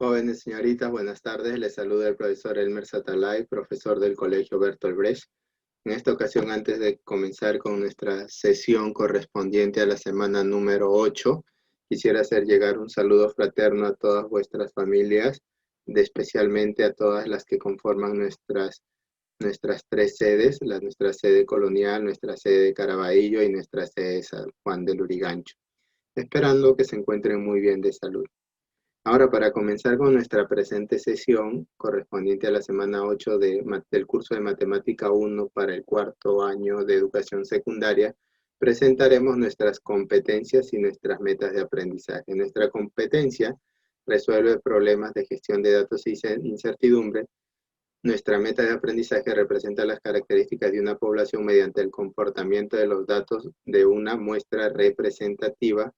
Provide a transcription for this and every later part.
Jóvenes señoritas, buenas tardes. Les saluda el profesor Elmer Satalay, profesor del Colegio Bertolt Brecht. En esta ocasión, antes de comenzar con nuestra sesión correspondiente a la semana número 8, quisiera hacer llegar un saludo fraterno a todas vuestras familias, especialmente a todas las que conforman nuestras tres sedes, nuestra sede colonial, nuestra sede de Caraballo y nuestra sede de San Juan del Lurigancho, esperando que se encuentren muy bien de salud. Ahora, para comenzar con nuestra presente sesión, correspondiente a la semana 8 del curso de Matemática 1 para el cuarto año de educación secundaria, presentaremos nuestras competencias y nuestras metas de aprendizaje. Nuestra competencia resuelve problemas de gestión de datos y incertidumbre. Nuestra meta de aprendizaje representa las características de una población mediante el comportamiento de los datos de una muestra representativa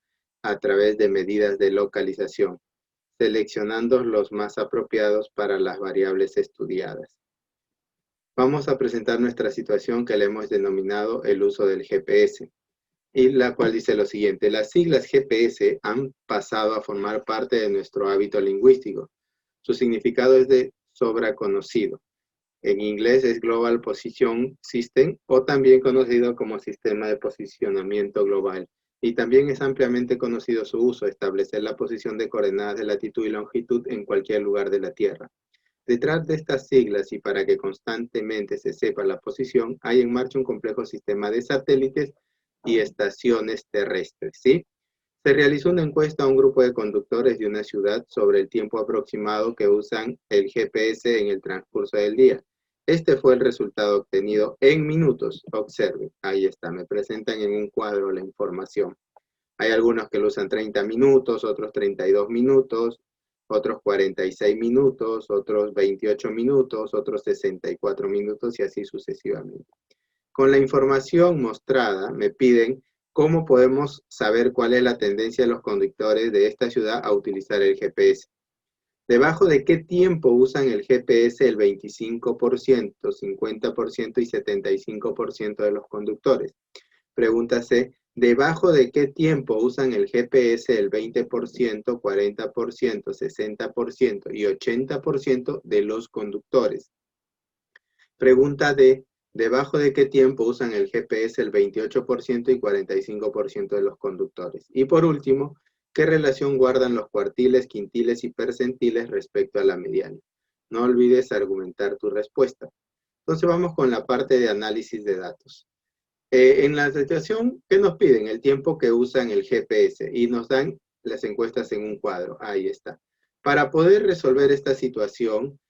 a través de medidas de localización, seleccionando los más apropiados para las variables estudiadas. Vamos a presentar nuestra situación que le hemos denominado el uso del GPS, y la cual dice lo siguiente: las siglas GPS han pasado a formar parte de nuestro hábito lingüístico. Su significado es de sobra conocido. En inglés es Global Position System, o también conocido como Sistema de Posicionamiento Global. Y también es ampliamente conocido su uso, establecer la posición de coordenadas de latitud y longitud en cualquier lugar de la Tierra. Detrás de estas siglas, y para que constantemente se sepa la posición, hay en marcha un complejo sistema de satélites y estaciones terrestres, ¿sí? Se realizó una encuesta a un grupo de conductores de una ciudad sobre el tiempo aproximado que usan el GPS en el transcurso del día. Este fue el resultado obtenido en minutos. Observen, ahí está, me presentan en un cuadro la información. Hay algunos que lo usan 30 minutos, otros 32 minutos, otros 46 minutos, otros 28 minutos, otros 64 minutos y así sucesivamente. Con la información mostrada me piden cómo podemos saber cuál es la tendencia de los conductores de esta ciudad a utilizar el GPS. ¿Debajo de qué tiempo usan el GPS el 25%, 50% y 75% de los conductores? Pregúntase, ¿debajo de qué tiempo usan el GPS el 20%, 40%, 60% y 80% de los conductores? Pregunta D, ¿debajo de qué tiempo usan el GPS el 28% y 45% de los conductores? Y por último, ¿qué relación guardan los cuartiles, quintiles y percentiles respecto a la mediana? No olvides argumentar tu respuesta. Entonces vamos con la parte de análisis de datos. En la situación, ¿qué nos piden? El tiempo que usan el GPS y nos dan las encuestas en un cuadro. Ahí está. Para poder resolver esta situación,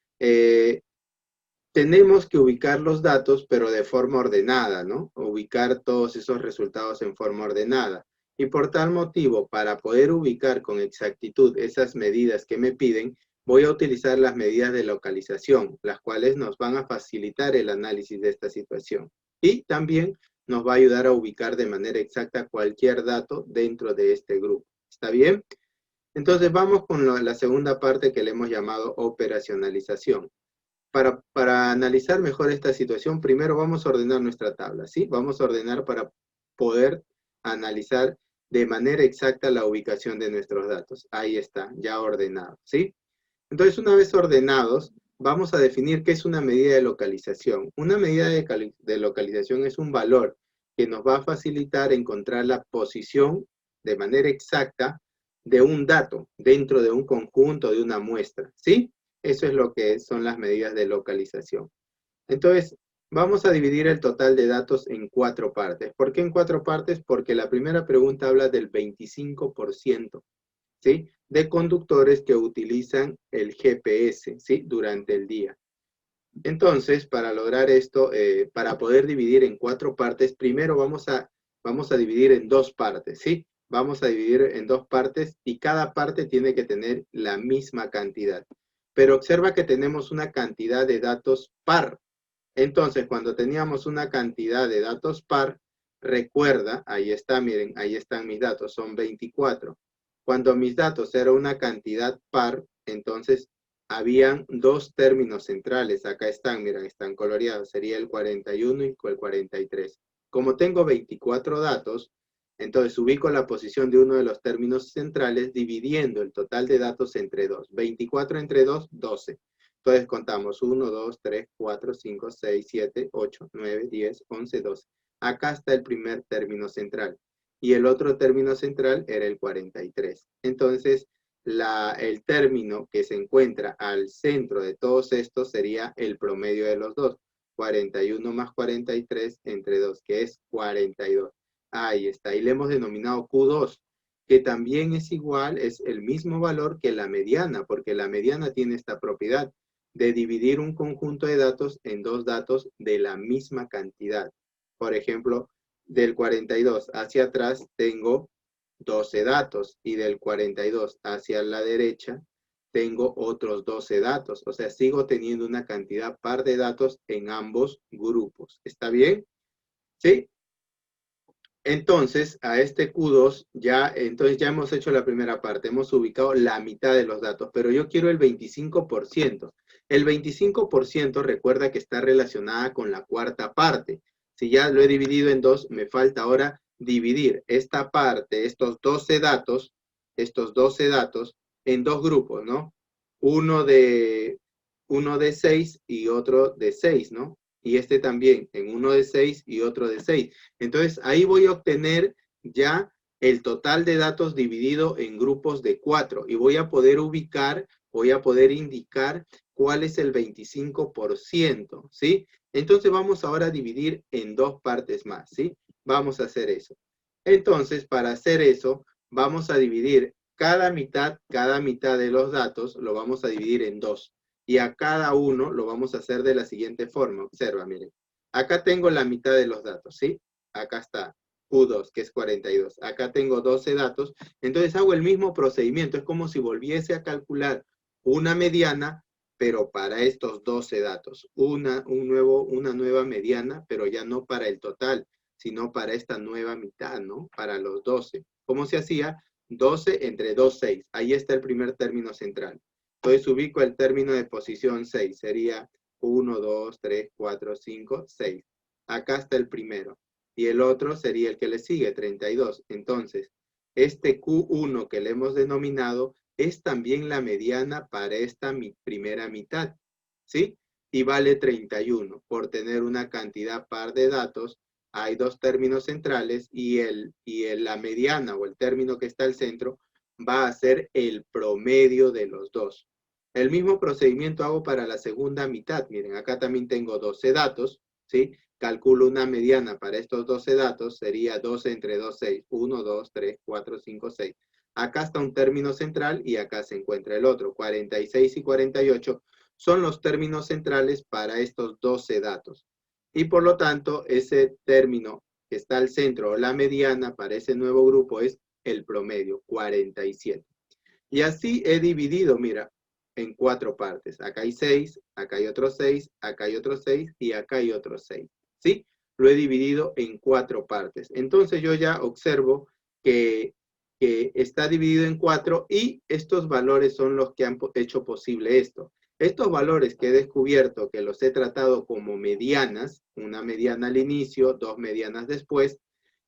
tenemos que ubicar los datos, pero de forma ordenada, ¿no? Ubicar todos esos resultados en forma ordenada. Y por tal motivo, para poder ubicar con exactitud esas medidas que me piden, voy a utilizar las medidas de localización, las cuales nos van a facilitar el análisis de esta situación. Y también nos va a ayudar a ubicar de manera exacta cualquier dato dentro de este grupo. ¿Está bien? Entonces vamos con la segunda parte que le hemos llamado operacionalización. Para analizar mejor esta situación, primero vamos a ordenar nuestra tabla, ¿sí? Vamos a ordenar para poder analizar de manera exacta la ubicación de nuestros datos. Ahí está, ya ordenado, ¿sí? Entonces, una vez ordenados, vamos a definir qué es una medida de localización. Una medida de localización es un valor que nos va a facilitar encontrar la posición de manera exacta de un dato dentro de un conjunto, de una muestra, ¿sí? Eso es lo que son las medidas de localización. Entonces, vamos a dividir el total de datos en 4 partes. ¿Por qué en 4 partes? Porque la primera pregunta habla del 25%, ¿sí? De conductores que utilizan el GPS, ¿sí? Durante el día. Entonces, para lograr esto, para poder dividir en 4 partes, primero vamos a dividir en 2 partes, ¿sí? Vamos a dividir en 2 partes y cada parte tiene que tener la misma cantidad. Pero observa que tenemos una cantidad de datos par. Entonces, cuando teníamos una cantidad de datos par, recuerda, ahí está, miren, ahí están mis datos, son 24. Cuando mis datos eran una cantidad par, entonces habían 2 términos centrales. Acá están, miren, están coloreados. Sería el 41 y el 43. Como tengo 24 datos, Entonces ubico la posición de uno de los términos centrales dividiendo el total de datos entre 2. 24 entre 2, 12. Entonces contamos 1, 2, 3, 4, 5, 6, 7, 8, 9, 10, 11, 12. Acá está el primer término central. Y el otro término central era el 43. Entonces, el término que se encuentra al centro de todos estos sería el promedio de los dos. 41 más 43 entre 2, que es 42. Ahí está. Y le hemos denominado Q2, que también es igual, es el mismo valor que la mediana, porque la mediana tiene esta propiedad de dividir un conjunto de datos en dos datos de la misma cantidad. Por ejemplo, del 42 hacia atrás tengo 12 datos y del 42 hacia la derecha tengo otros 12 datos. O sea, sigo teniendo una cantidad par de datos en ambos grupos. ¿Está bien? ¿Sí? Entonces, a este Q2 entonces ya hemos hecho la primera parte, hemos ubicado la mitad de los datos, pero yo quiero el 25%. El 25% recuerda que está relacionada con la cuarta parte. Si ya lo he dividido en dos, me falta ahora dividir esta parte, estos 12 datos, en dos grupos, ¿no? Uno de, uno de 6 y otro de 6, ¿no? Y este también en uno de 6 y otro de 6. Entonces, ahí voy a obtener ya el total de datos dividido en grupos de 4 y voy a poder ubicar, voy a poder indicar cuál es el 25%, ¿sí? Entonces, vamos ahora a dividir en dos partes más, ¿sí? Vamos a hacer eso. Entonces, para hacer eso, vamos a dividir cada mitad de los datos, lo vamos a dividir en dos. Y a cada uno lo vamos a hacer de la siguiente forma. Observa, miren. Acá tengo la mitad de los datos, ¿sí? Acá está Q2, que es 42. Acá tengo 12 datos. Entonces hago el mismo procedimiento. Es como si volviese a calcular una mediana, pero para estos 12 datos. Una nueva mediana, pero ya no para el total, sino para esta nueva mitad, ¿no? Para los 12. ¿Cómo se hacía? 12 entre 2, 6. Ahí está el primer término central. Entonces ubico el término de posición 6. Sería 1, 2, 3, 4, 5, 6. Acá está el primero. Y el otro sería el que le sigue, 32. Entonces, este Q1 que le hemos denominado es también la mediana para esta primera mitad, ¿sí? Y vale 31. Por tener una cantidad par de datos, hay dos términos centrales y la mediana o el término que está al centro va a ser el promedio de los dos. El mismo procedimiento hago para la segunda mitad. Miren, acá también tengo 12 datos, ¿sí? Calculo una mediana para estos 12 datos, sería 12 entre 2, 6. 1, 2, 3, 4, 5, 6. Acá está un término central y acá se encuentra el otro. 46 y 48 son los términos centrales para estos 12 datos. Y por lo tanto, ese término que está al centro o la mediana para ese nuevo grupo es el promedio, 47. Y así he dividido, mira, en cuatro partes. Acá hay 6, acá hay otros 6, acá hay otros 6 y acá hay otros 6. ¿Sí? Lo he dividido en cuatro partes. Entonces yo ya observo que está dividido en 4 y estos valores son los que han hecho posible esto. Estos valores que he descubierto, que los he tratado como medianas, una mediana al inicio, dos medianas después,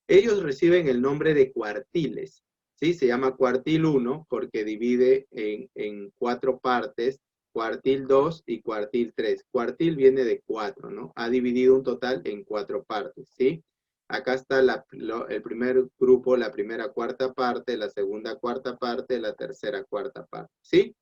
ellos reciben el nombre de cuartiles. ¿Sí? Se llama cuartil 1 porque divide en cuatro partes, cuartil 2 y cuartil 3. Cuartil viene de 4, ¿no? Ha dividido un total en cuatro partes, ¿sí? Acá está el primer grupo, la primera cuarta parte, la segunda cuarta parte, la tercera cuarta parte, ¿sí?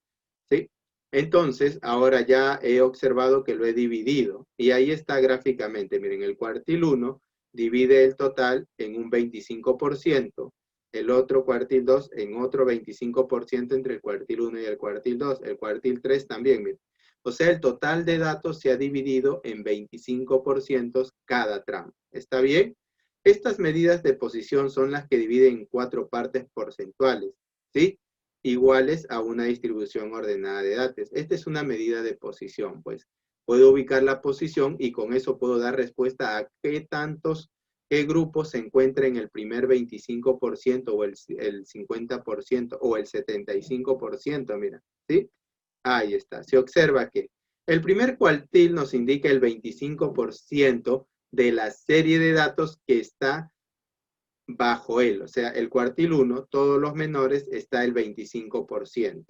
¿Sí? Entonces, ahora ya he observado que lo he dividido y ahí está gráficamente. Miren, el cuartil 1 divide el total en un 25%, el otro cuartil 2 en otro 25% entre el cuartil 1 y el cuartil 2, el cuartil 3 también, miren. O sea, el total de datos se ha dividido en 25% cada tramo. ¿Está bien? Estas medidas de posición son las que dividen en cuatro partes porcentuales, ¿sí? Iguales a una distribución ordenada de datos. Esta es una medida de posición, pues. Puedo ubicar la posición y con eso puedo dar respuesta a qué grupos se encuentran en el primer 25% o el 50% o el 75%, mira, ¿sí? Ahí está. Se observa que el primer cuartil nos indica el 25% de la serie de datos que está bajo él. O sea, el cuartil 1, todos los menores, está el 25%.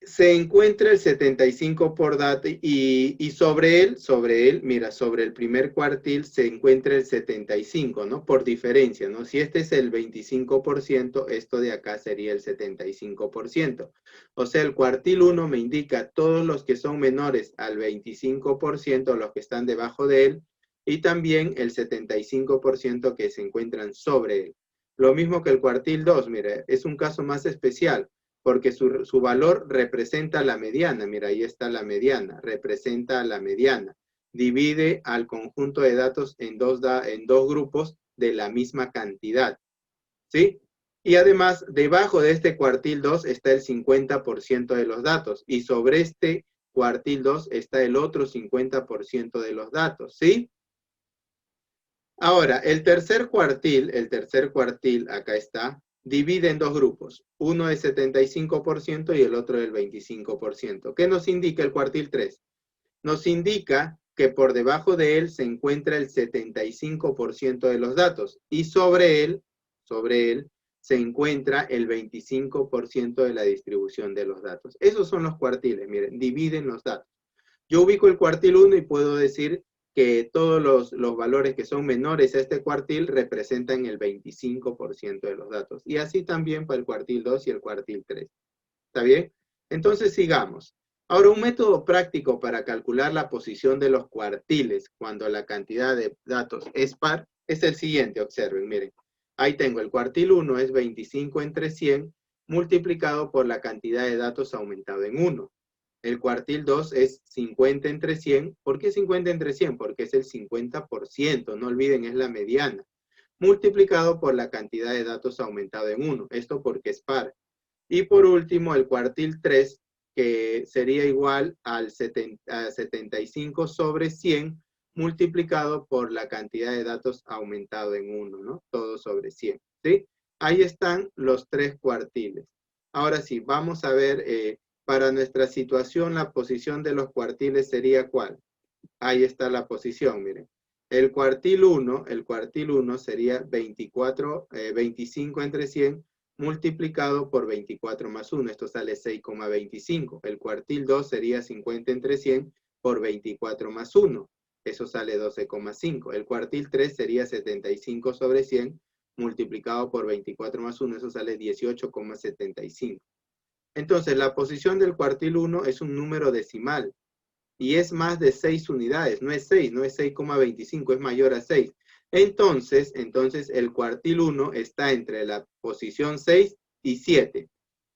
Se encuentra el 75 por dato y sobre él, mira, sobre el primer cuartil se encuentra el 75, ¿no? Por diferencia, ¿no? Si este es el 25%, esto de acá sería el 75%. O sea, el cuartil 1 me indica todos los que son menores al 25%, los que están debajo de él, y también el 75% que se encuentran sobre él. Lo mismo que el cuartil 2, mira, es un caso más especial, porque su valor representa la mediana. Mira, ahí está la mediana, representa la mediana. Divide al conjunto de datos en dos grupos de la misma cantidad, ¿sí? Y además, debajo de este cuartil 2 está el 50% de los datos, y sobre este cuartil 2 está el otro 50% de los datos, ¿sí? Ahora, el tercer cuartil, acá está, divide en dos grupos. Uno es 75% y el otro el 25%. ¿Qué nos indica el cuartil 3? Nos indica que por debajo de él se encuentra el 75% de los datos y sobre él se encuentra el 25% de la distribución de los datos. Esos son los cuartiles, miren, dividen los datos. Yo ubico el cuartil 1 y puedo decir que todos los valores que son menores a este cuartil representan el 25% de los datos. Y así también para el cuartil 2 y el cuartil 3. ¿Está bien? Entonces sigamos. Ahora, un método práctico para calcular la posición de los cuartiles cuando la cantidad de datos es par es el siguiente. Observen, miren. Ahí tengo el cuartil 1 es 25 entre 100 multiplicado por la cantidad de datos aumentado en 1. El cuartil 2 es 50 entre 100. ¿Por qué 50 entre 100? Porque es el 50%. No olviden, es la mediana. Multiplicado por la cantidad de datos aumentado en 1. Esto porque es par. Y por último, el cuartil 3, que sería igual a 75 sobre 100 multiplicado por la cantidad de datos aumentado en 1, ¿no? Todo sobre 100, ¿sí? Ahí están los tres cuartiles. Ahora sí, vamos a ver, para nuestra situación, la posición de los cuartiles sería ¿cuál? Ahí está la posición, miren. El cuartil 1 sería 25 entre 100 multiplicado por 24 más 1. Esto sale 6,25. El cuartil 2 sería 50 entre 100 por 24 más 1. Eso sale 12,5. El cuartil 3 sería 75 sobre 100 multiplicado por 24 más 1. Eso sale 18,75. Entonces, la posición del cuartil 1 es un número decimal y es más de 6 unidades. No es 6, no es 6,25, es mayor a 6. Entonces el cuartil 1 está entre la posición 6 y 7.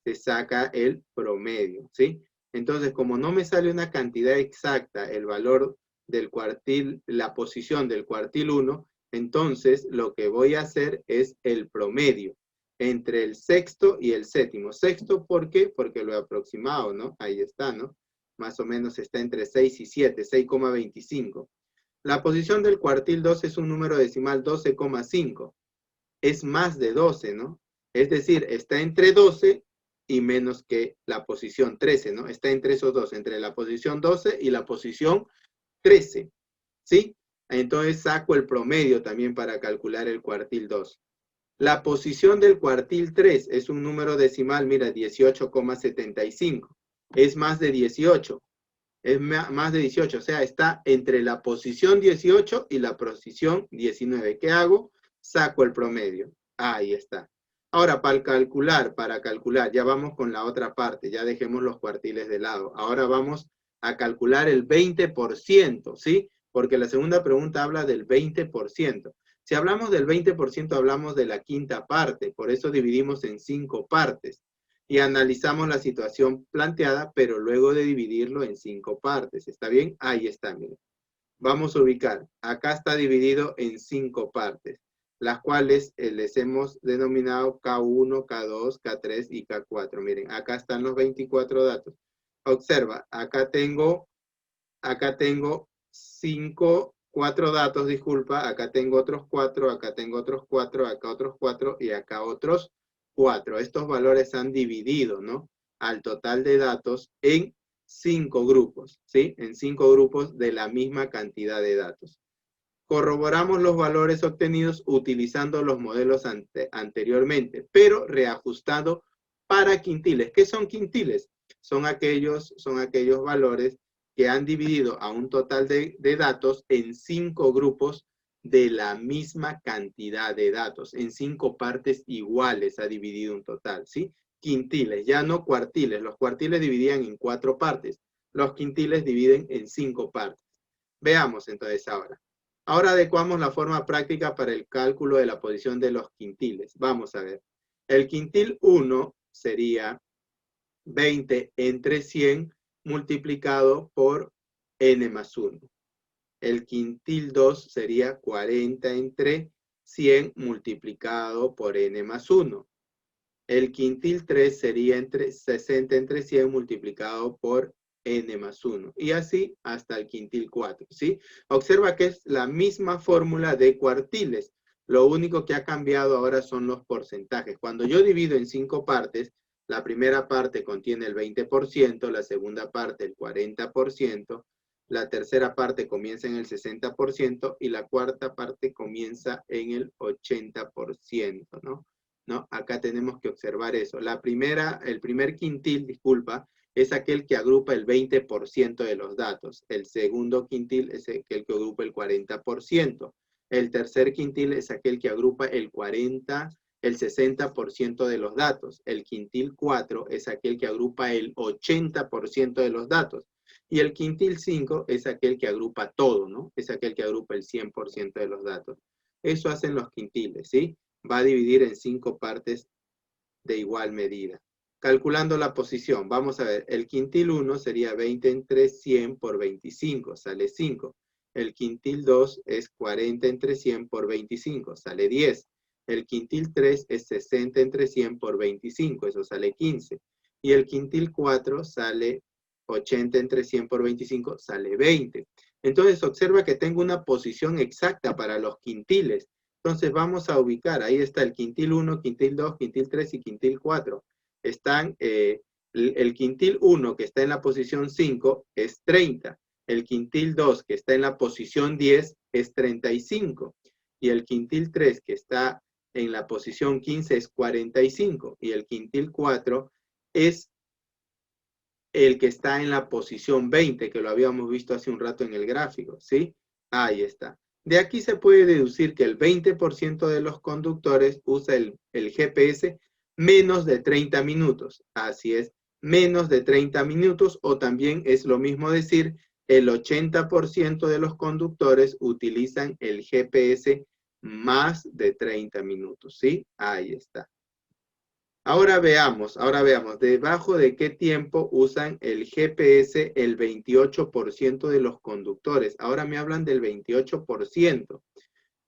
Se saca el promedio, ¿sí? Entonces, como no me sale una cantidad exacta, el valor del cuartil, la posición del cuartil 1, entonces lo que voy a hacer es el promedio entre el sexto y el séptimo. Sexto, ¿por qué? Porque lo he aproximado, ¿no? Ahí está, ¿no? Más o menos está entre 6 y 7, 6,25. La posición del cuartil 2 es un número decimal 12,5. Es más de 12, ¿no? Es decir, está entre 12 y menos que la posición 13, ¿no? Está entre esos dos, entre la posición 12 y la posición 13, ¿sí? Entonces saco el promedio también para calcular el cuartil 2. La posición del cuartil 3 es un número decimal, mira, 18,75. Es más de 18. Es más de 18, o sea, está entre la posición 18 y la posición 19. ¿Qué hago? Saco el promedio. Ahí está. Ahora, para calcular, ya vamos con la otra parte, ya dejemos los cuartiles de lado. Ahora vamos a calcular el 20%, ¿sí? Porque la segunda pregunta habla del 20%. Si hablamos del 20%, hablamos de la quinta parte, por eso dividimos en 5 partes y analizamos la situación planteada, pero luego de dividirlo en 5 partes. ¿Está bien? Ahí está, miren. Vamos a ubicar. Acá está dividido en 5 partes, las cuales les hemos denominado K1, K2, K3 y K4. Miren, acá están los 24 datos. Observa, acá tengo 4 datos, disculpa, acá tengo otros 4, acá tengo otros 4, acá otros 4 y acá otros 4. Estos valores han dividido, ¿no? Al total de datos en 5 grupos, ¿sí? En 5 grupos de la misma cantidad de datos. Corroboramos los valores obtenidos utilizando los modelos anteriormente, pero reajustado para quintiles. ¿Qué son quintiles? Son aquellos valores que han dividido a un total de datos en 5 grupos de la misma cantidad de datos, en 5 partes iguales ha dividido un total, ¿sí? Quintiles, ya no cuartiles. Los cuartiles dividían en 4 partes. Los quintiles dividen en 5 partes. Veamos entonces ahora. Ahora adecuamos la forma práctica para el cálculo de la posición de los quintiles. Vamos a ver. El quintil 1 sería 20 entre 100 multiplicado por n más 1. El quintil 2 sería 40 entre 100 multiplicado por n más 1. El quintil 3 sería 60 entre 100 multiplicado por n más 1. Y así hasta el quintil 4, ¿sí? Observa que es la misma fórmula de cuartiles. Lo único que ha cambiado ahora son los porcentajes. Cuando yo divido en 5 partes, la primera parte contiene el 20%, la segunda parte el 40%, la tercera parte comienza en el 60% y la cuarta parte comienza en el 80%, ¿no? ¿No? Acá tenemos que observar eso. El primer quintil, disculpa, es aquel que agrupa el 20% de los datos. El segundo quintil es aquel que agrupa el 40%. El tercer quintil es aquel que agrupa el 60% de los datos. El quintil 4 es aquel que agrupa el 80% de los datos. Y el quintil 5 es aquel que agrupa todo, ¿no? Es aquel que agrupa el 100% de los datos. Eso hacen los quintiles, ¿sí? Va a dividir en 5 partes de igual medida. Calculando la posición, vamos a ver, el quintil 1 sería 20 entre 100 por 25, sale 5. El quintil 2 es 40 entre 100 por 25, sale 10. El quintil 3 es 60 entre 100 por 25, eso sale 15. Y el quintil 4 sale 80 entre 100 por 25, sale 20. Entonces observa que tengo una posición exacta para los quintiles. Entonces vamos a ubicar, ahí está el quintil 1, quintil 2, quintil 3 y quintil 4. Están, el quintil 1 que está en la posición 5 es 30. El quintil 2 que está en la posición 10 es 35. Y el quintil 3 que está en la posición 15 es 45. Y el quintil 4 es el que está en la posición 20, que lo habíamos visto hace un rato en el gráfico, ¿sí? Ahí está. De aquí se puede deducir que el 20% de los conductores usa el GPS menos de 30 minutos. Así es, menos de 30 minutos, o también es lo mismo decir, el 80% de los conductores utilizan el GPS más de 30 minutos, ¿sí? Ahí está. Ahora veamos, debajo de qué tiempo usan el GPS el 28% de los conductores. Ahora me hablan del 28%.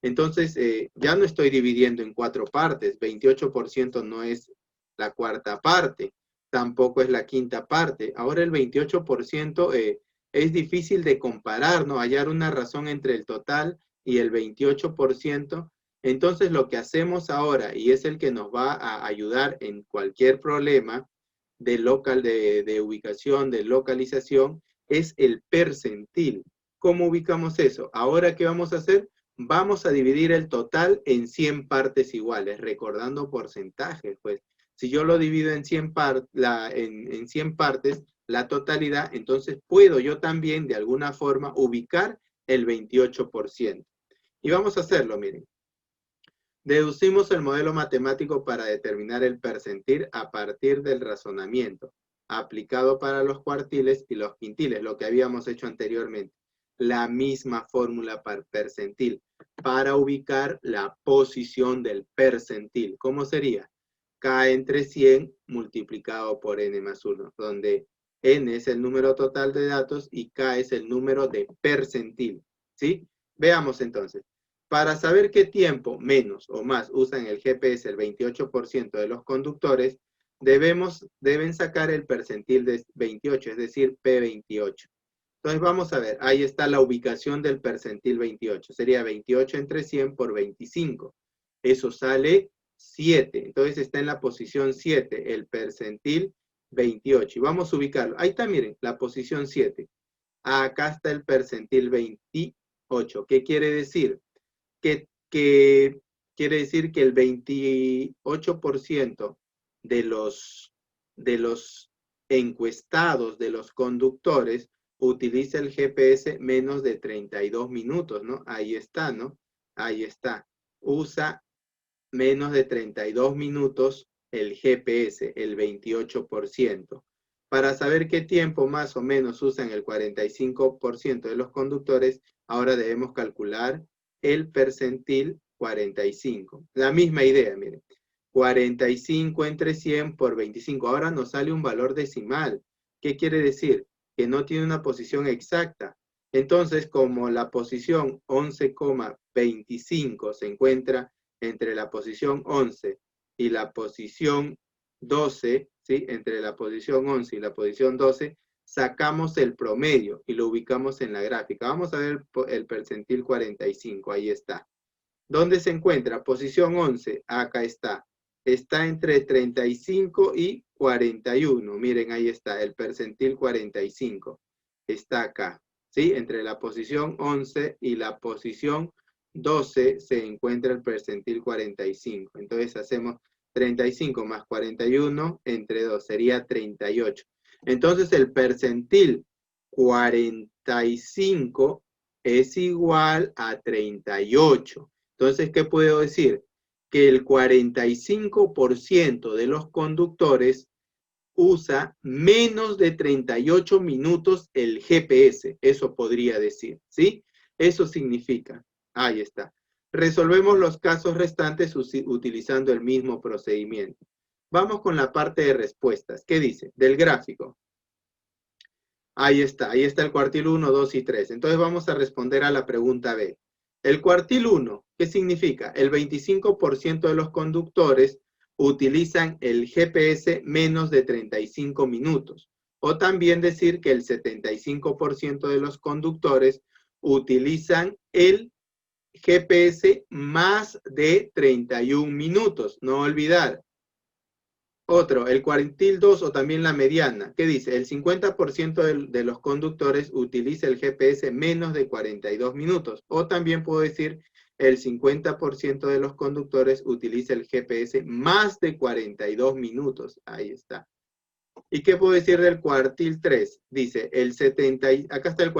Entonces, ya no estoy dividiendo en 4 partes. 28% no es la cuarta parte, tampoco es la quinta parte. Ahora el 28% es difícil de comparar, ¿no? Hallar una razón entre el total y el 28%. Entonces, lo que hacemos ahora, y es el que nos va a ayudar en cualquier problema de ubicación, de localización, es el percentil. ¿Cómo ubicamos eso? Ahora, ¿qué vamos a hacer? Vamos a dividir el total en 100 partes iguales, recordando porcentajes, pues. Si yo lo divido en 100 partes, la totalidad, entonces puedo yo también de alguna forma ubicar el 28%. Y vamos a hacerlo, miren. Deducimos el modelo matemático para determinar el percentil a partir del razonamiento, aplicado para los cuartiles y los quintiles, lo que habíamos hecho anteriormente. La misma fórmula para percentil, para ubicar la posición del percentil. ¿Cómo sería? K entre 100 multiplicado por n más 1, donde n es el número total de datos y k es el número de percentil, ¿sí? Veamos entonces. Para saber qué tiempo menos o más usan el GPS el 28% de los conductores, deben sacar el percentil de 28, es decir, P28. Entonces vamos a ver, ahí está la ubicación del percentil 28. Sería 28 entre 100 por 25. Eso sale 7. Entonces está en la posición 7, el percentil 28. Y vamos a ubicarlo. Ahí está, miren, la posición 7. Acá está el percentil 28. 8. ¿Qué quiere decir? Que quiere decir que el 28% de los encuestados, de los conductores, utiliza el GPS menos de 32 minutos, ¿no? Ahí está, ¿no? Ahí está. Usa menos de 32 minutos el GPS, el 28%. Para saber qué tiempo más o menos usan el 45% de los conductores, ahora debemos calcular el percentil 45. La misma idea, miren. 45 entre 100 por 25. Ahora nos sale un valor decimal. ¿Qué quiere decir? Que no tiene una posición exacta. Entonces, como la posición 11,25 se encuentra entre la posición 11 y la posición 12, ¿sí? Entre la posición 11 y la posición 12, sacamos el promedio y lo ubicamos en la gráfica. Vamos a ver el percentil 45, ahí está. ¿Dónde se encuentra? Posición 11, acá está. Está entre 35 y 41. Miren, ahí está, el percentil 45. Está acá, ¿sí? Entre la posición 11 y la posición 12 se encuentra el percentil 45. Entonces hacemos 35 más 41 entre 2, sería 38. Entonces el percentil 45 es igual a 38. Entonces, ¿qué puedo decir? Que el 45% de los conductores usa menos de 38 minutos el GPS. Eso podría decir, ¿sí? Eso significa. Ahí está. Resolvemos los casos restantes utilizando el mismo procedimiento. Vamos con la parte de respuestas. ¿Qué dice? Del gráfico. Ahí está el cuartil 1, 2 y 3. Entonces vamos a responder a la pregunta B. El cuartil 1, ¿qué significa? El 25% de los conductores utilizan el GPS menos de 35 minutos. O también decir que el 75% de los conductores utilizan el GPS más de 31 minutos. No olvidar. Otro, el cuartil 2 o también la mediana. ¿Qué dice? El 50% de los conductores utiliza el GPS menos de 42 minutos. O también puedo decir el 50% de los conductores utiliza el GPS más de 42 minutos. Ahí está. ¿Y qué puedo decir del cuartil 3? Dice, acá está el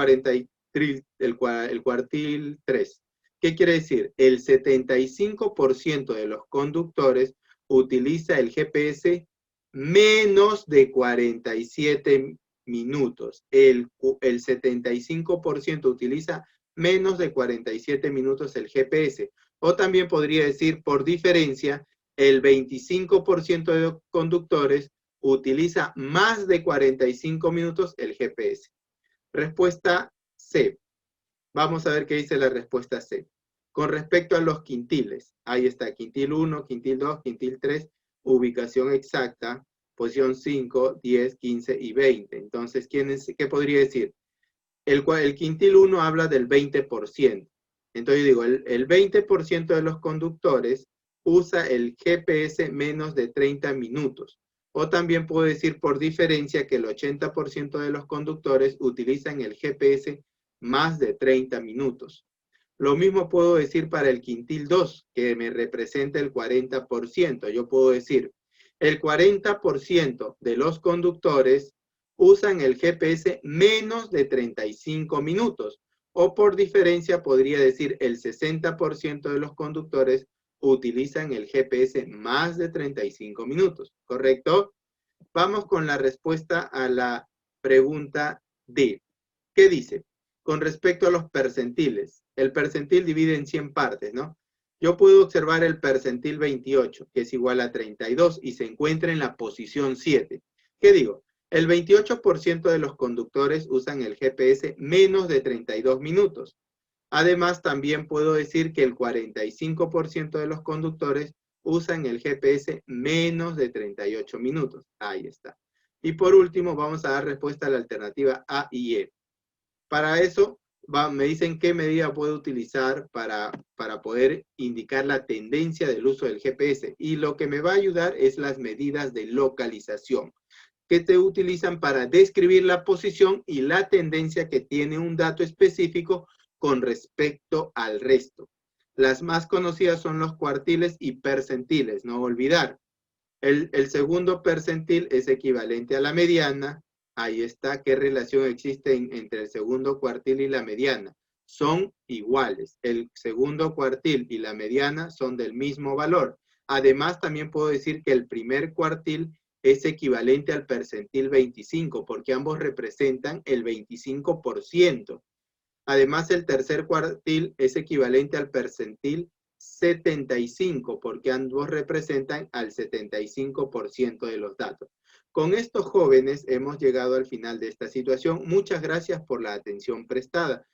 cuartil 3. ¿Qué quiere decir? El 75% de los conductores utiliza el GPS menos de 47 minutos. El 75% utiliza menos de 47 minutos el GPS. O también podría decir, por diferencia, el 25% de los conductores utiliza más de 45 minutos el GPS. Respuesta C. Vamos a ver qué dice la respuesta C. Con respecto a los quintiles, ahí está, quintil 1, quintil 2, quintil 3, ubicación exacta, posición 5, 10, 15 y 20. Entonces, ¿qué podría decir? El quintil 1 habla del 20%. Entonces digo, el 20% de los conductores usa el GPS menos de 30 minutos. O también puedo decir por diferencia que el 80% de los conductores utilizan el GPS más de 30 minutos. Lo mismo puedo decir para el quintil 2, que me representa el 40%. Yo puedo decir, el 40% de los conductores usan el GPS menos de 35 minutos. O por diferencia podría decir el 60% de los conductores utilizan el GPS más de 35 minutos. ¿Correcto? Vamos con la respuesta a la pregunta D. ¿Qué dice? Con respecto a los percentiles. El percentil divide en 100 partes, ¿no? Yo puedo observar el percentil 28, que es igual a 32 y se encuentra en la posición 7. ¿Qué digo? El 28% de los conductores usan el GPS menos de 32 minutos. Además, también puedo decir que el 45% de los conductores usan el GPS menos de 38 minutos. Ahí está. Y por último, vamos a dar respuesta a la alternativa A y E. Para eso, me dicen qué medida puedo utilizar para poder indicar la tendencia del uso del GPS. Y lo que me va a ayudar es las medidas de localización, que se utilizan para describir la posición y la tendencia que tiene un dato específico con respecto al resto. Las más conocidas son los cuartiles y percentiles, no olvidar. El segundo percentil es equivalente a la mediana. Ahí está, ¿qué relación existe entre el segundo cuartil y la mediana? Son iguales. El segundo cuartil y la mediana son del mismo valor. Además, también puedo decir que el primer cuartil es equivalente al percentil 25, porque ambos representan el 25%. Además, el tercer cuartil es equivalente al percentil 75, porque ambos representan al 75% de los datos. Con estos jóvenes hemos llegado al final de esta situación. Muchas gracias por la atención prestada.